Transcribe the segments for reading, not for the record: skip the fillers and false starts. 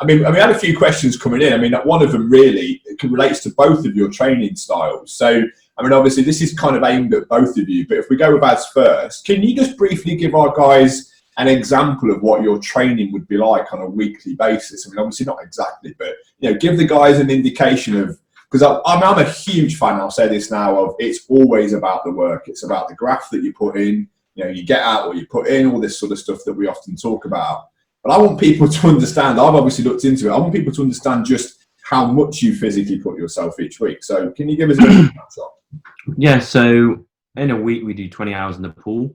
I mean, we had a few questions coming in. I mean, one of them really relates to both of your training styles. So, I mean, obviously this is kind of aimed at both of you, but if we go with Az first, can you just briefly give our guys an example of what your training would be like on a weekly basis? I mean, obviously not exactly, but, you know, give the guys an indication of, because I'm a huge fan, I'll say this now, of it's always about the work. It's about the graph that you put in, you know, you get out what you put in, all this sort of stuff that we often talk about. But I want people to understand, I've obviously looked into it, I want people to understand just how much you physically put yourself each week. So can you give us a bit of a snapshot? Yeah, so in a week we do 20 hours in the pool.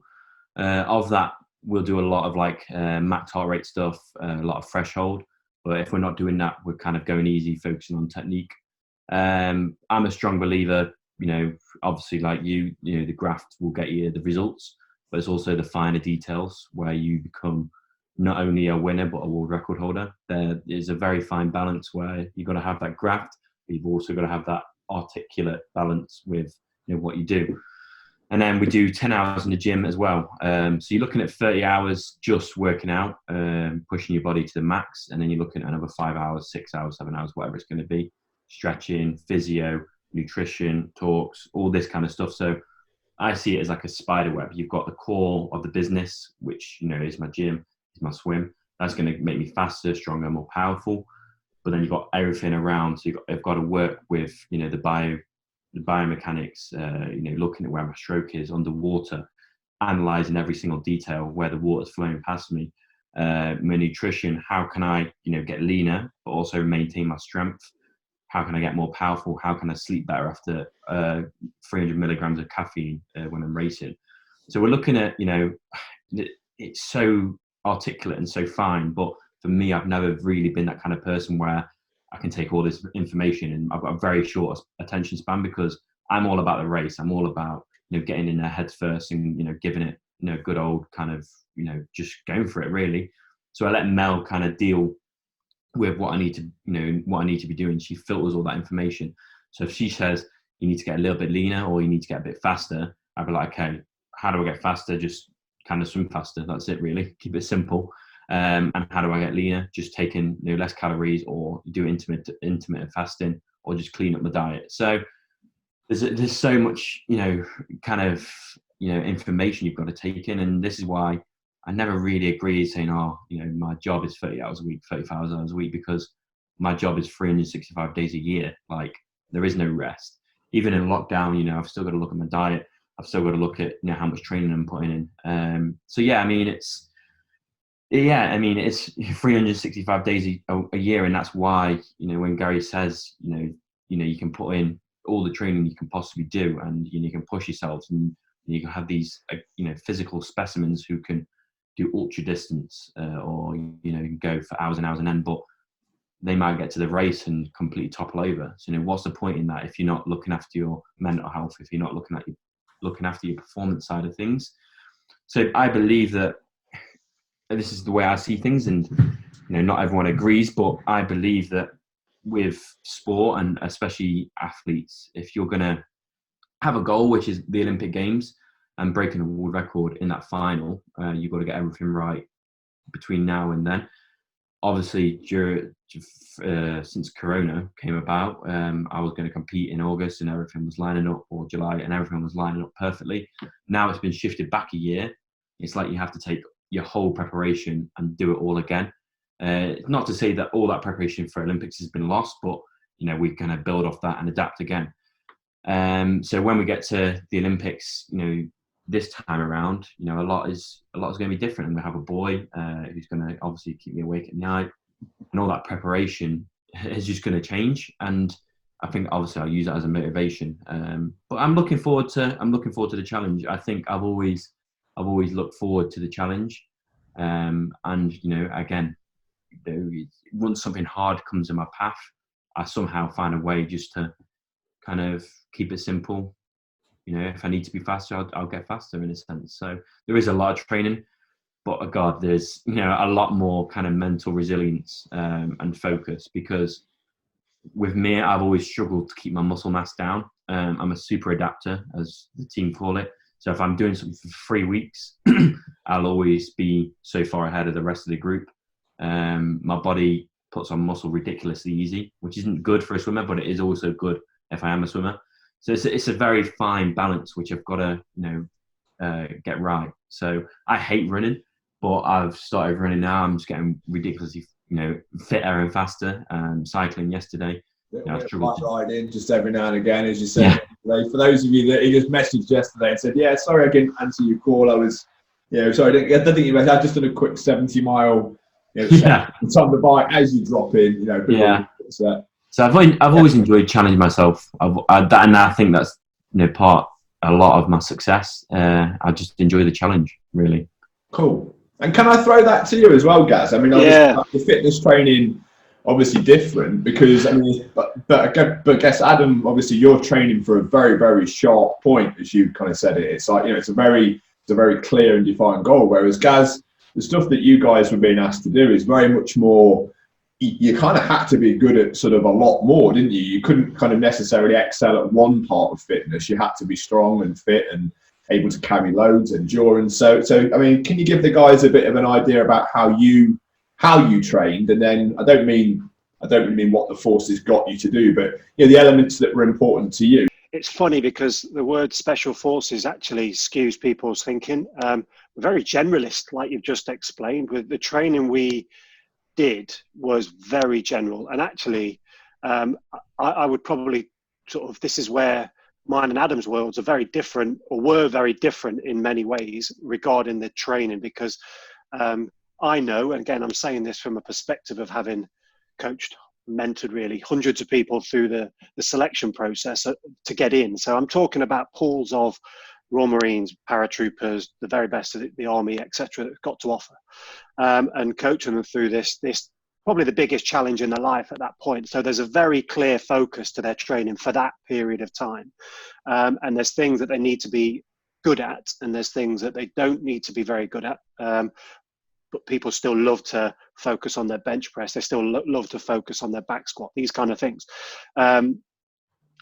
Of that, we'll do a lot of like max heart rate stuff, a lot of threshold. But if we're not doing that, we're kind of going easy, focusing on technique. I'm a strong believer, you know, obviously like you know, the graph will get you the results, but it's also the finer details where you become not only a winner, but a world record holder. There is a very fine balance where you've got to have that graph, but you've also got to have that articulate balance with, you know, what you do. And then we do 10 hours in the gym as well. So you're looking at 30 hours just working out, pushing your body to the max. And then you're looking at another 5 hours, 6 hours, 7 hours, whatever it's going to be. Stretching, physio, nutrition, talks, all this kind of stuff. So I see it as like a spider web. You've got the core of the business, which, you know, is my gym, is my swim. That's going to make me faster, stronger, more powerful. But then you've got everything around. So I've got to work with, you know, the biomechanics, you know, looking at where my stroke is underwater, analysing every single detail, where the water's flowing past me. My nutrition, how can I, you know, get leaner, but also maintain my strength? How can I get more powerful? How can I sleep better after 300 milligrams of caffeine when I'm racing? So we're looking at, you know, it's so articulate and so fine, but for me, I've never really been that kind of person where I can take all this information, and I've got a very short attention span because I'm all about the race. I'm all about, you know, getting in there heads first and, you know, giving it, you know, good old kind of, you know, just going for it really. So I let Mel kind of deal with what I need to, you know, what I need to be doing. She filters all that information. So if she says you need to get a little bit leaner or you need to get a bit faster, I'd be like, okay, how do I get faster? Just kind of swim faster. That's it really. Keep it simple. And how do I get leaner? Just taking, you know, less calories, or do intermittent fasting, or just clean up my diet. So there's so much, you know, kind of, you know, information you've got to take in, and this is why I never really agreed saying, oh, you know, my job is 30 hours a week, 35 hours a week, because my job is 365 days a year. Like, there is no rest. Even in lockdown, you know, I've still got to look at my diet. I've still got to look at, you know, how much training I'm putting in. So yeah, I mean, it's 365 days a year, and that's why, you know, when Gary says, you know, you can put in all the training you can possibly do, and, you know, you can push yourselves, and you can have these, you know, physical specimens who can do ultra distance, or, you know, you can go for hours and hours and end, but they might get to the race and completely topple over. So, you know, what's the point in that if you're not looking after your mental health, if you're not looking after your performance side of things? So I believe that this is the way I see things, and, you know, not everyone agrees, but I believe that with sport, and especially athletes, if you're going to have a goal, which is the Olympic Games, and breaking a world record in that final, you've got to get everything right between now and then. Obviously, since Corona came about, I was going to compete in August, and everything was lining up, or July, and everything was lining up perfectly. Now it's been shifted back a year. It's like you have to take your whole preparation and do it all again. Not to say that all that preparation for Olympics has been lost, but, you know, we're going to build off that and adapt again. So when we get to the Olympics, you know, this time around, you know, a lot is going to be different, and we have a boy who's going to obviously keep me awake at night, and all that preparation is just going to change. And I think obviously I'll use that as a motivation. But I'm looking forward to the challenge. I think I've always looked forward to the challenge. And, you know, again, once something hard comes in my path, I somehow find a way just to kind of keep it simple. You know, if I need to be faster, I'll get faster, in a sense. So there is a lot of training, but God, there's, you know, a lot more kind of mental resilience and focus, because with me, I've always struggled to keep my muscle mass down. I'm a super adapter, as the team call it. So if I'm doing something for 3 weeks, I'll always be so far ahead of the rest of the group. My body puts on muscle ridiculously easy, which isn't good for a swimmer, but it is also good if I am a swimmer. So it's a very fine balance, which I've got to, get right. So I hate running, but I've started running now. I'm just getting ridiculously, fitter and faster. Cycling yesterday. I struggled riding just every now and again, as you said. Yeah. For those of you that he just messaged yesterday and said, "Yeah, sorry I didn't answer your call. I was, sorry, I don't think you messaged. I just done a quick 70-mile, on the bike as you drop in, So I've always enjoyed challenging myself. And I think that's a lot of my success. I just enjoy the challenge, really. Cool. And can I throw that to you as well, Gaz? I mean, the fitness training, obviously different because but I guess Adam, obviously you're training for a very, very sharp point, as you kind of said it. It's like it's a very clear and defined goal. Whereas Gaz, the stuff that you guys were being asked to do is very much more. You kind of had to be good at sort of a lot more, didn't you? You couldn't kind of necessarily excel at one part of fitness. You had to be strong and fit and able to carry loads, endurance. So I mean, can you give the guys a bit of an idea about how you trained? And then I don't mean what the forces got you to do, but the elements that were important to you. It's funny because the word special forces actually skews people's thinking. We're very generalist, like you've just explained. With the training we did was very general, and actually I would probably this is where mine and Adam's worlds are very different, or were very different in many ways regarding the training, because I know, and again I'm saying this from a perspective of having coached, mentored really hundreds of people through the selection process to get in. So I'm talking about pools of Royal Marines, paratroopers, the very best of the army, etc., that got to offer, and coaching them through this probably the biggest challenge in their life at that point. So there's a very clear focus to their training for that period of time, and there's things that they need to be good at, and there's things that they don't need to be very good at. But people still love to focus on their bench press. They still love to focus on their back squat, these kind of things.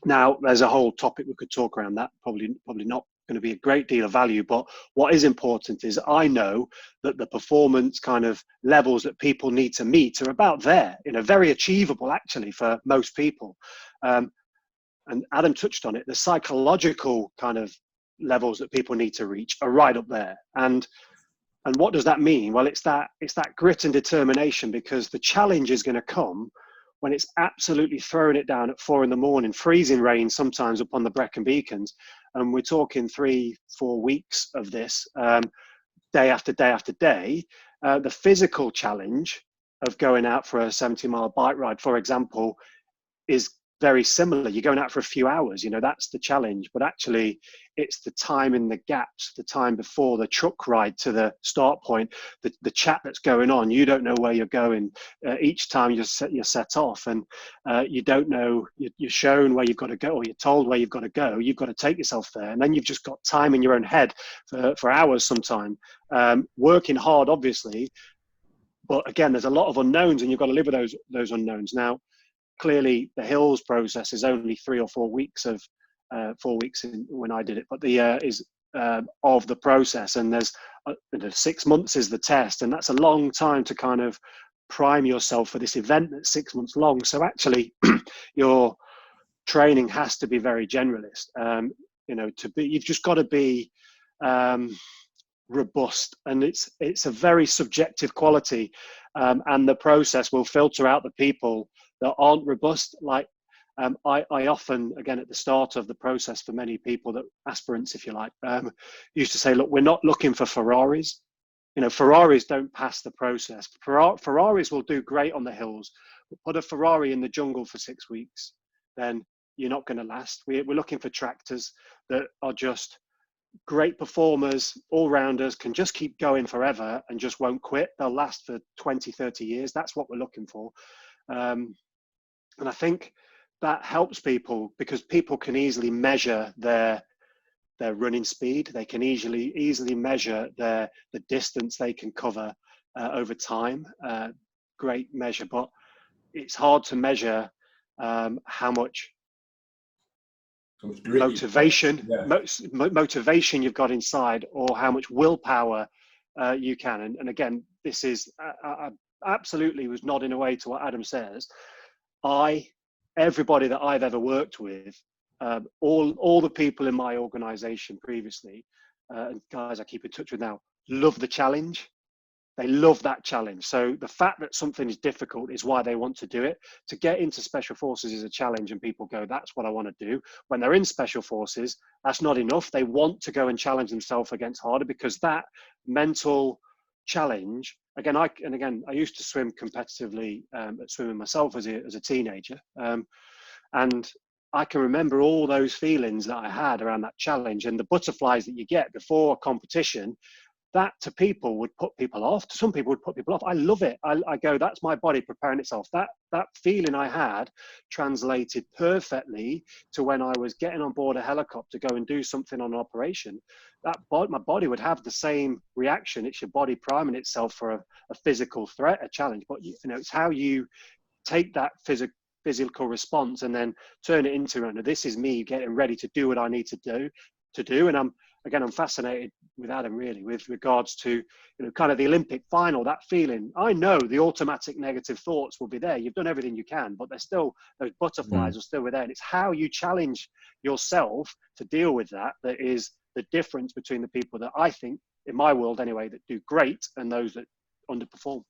Now, there's a whole topic we could talk around that, probably not going to be a great deal of value, but what is important is I know that the performance kind of levels that people need to meet are about there, very achievable actually for most people. And Adam touched on it, the psychological kind of levels that people need to reach are right up there. And what does that mean? Well, it's that grit and determination, because the challenge is going to come when it's absolutely throwing it down at 4 a.m, freezing rain sometimes up on the Brecon Beacons. And we're talking 3-4 weeks of this, day after day after day. The physical challenge of going out for a 70-mile bike ride, for example, is very similar. You're going out for a few hours, that's the challenge. But actually, it's the time in the gaps, the time before the truck ride to the start point, the chat that's going on. You don't know where you're going each time you're set off, and you don't know. You're shown where you've got to go, or you're told where you've got to go. You've got to take yourself there, and then you've just got time in your own head for hours sometime, working hard, obviously. But again, there's a lot of unknowns, and you've got to live with those unknowns. Now, clearly, the hills process is only 3 or 4 weeks of 4 weeks when I did it, but of the process, and there's 6 months is the test, and that's a long time to kind of prime yourself for this event that's 6 months long. So actually, your training has to be very generalist. You've just got to be robust, and it's a very subjective quality, and the process will filter out the people that aren't robust. Like I often, again, at the start of the process, for many people, that aspirants, if you like, used to say, look, we're not looking for Ferraris. Ferraris don't pass the process. Ferraris will do great on the hills, but put a Ferrari in the jungle for 6 weeks, then you're not going to last. We're looking for tractors that are just great performers, all-rounders, can just keep going forever and just won't quit. They'll last for 20, 30 years. That's what we're looking for. And I think that helps people, because people can easily measure their running speed. They can easily measure the distance they can cover over time. Great measure, but it's hard to measure how much motivation you've got inside, or how much willpower you can. And again, this is absolutely was nodding away to what Adam says. Everybody that I've ever worked with, all the people in my organization previously, and guys I keep in touch with now, love the challenge. They love that challenge. So the fact that something is difficult is why they want to do it. To get into special forces is a challenge, and people go, that's what I want to do. When they're in special forces, that's not enough. They want to go and challenge themselves against harder, because that mental challenge, again, I used to swim competitively at swimming myself as a teenager. And I can remember all those feelings that I had around that challenge, and the butterflies that you get before a competition. That to people would put people off. To some people would put people off. I love it. I go, that's my body preparing itself. That feeling I had translated perfectly to when I was getting on board a helicopter to go and do something on an operation. My body would have the same reaction. It's your body priming itself for a physical threat, a challenge. But it's how you take that physical response and then turn it into, this is me getting ready to do what I need to do. And I'm fascinated with Adam, really, with regards to, kind of the Olympic final, that feeling. I know the automatic negative thoughts will be there. You've done everything you can, but those butterflies are still there. And it's how you challenge yourself to deal with that is the difference between the people that I think, in my world anyway, that do great and those that underperform.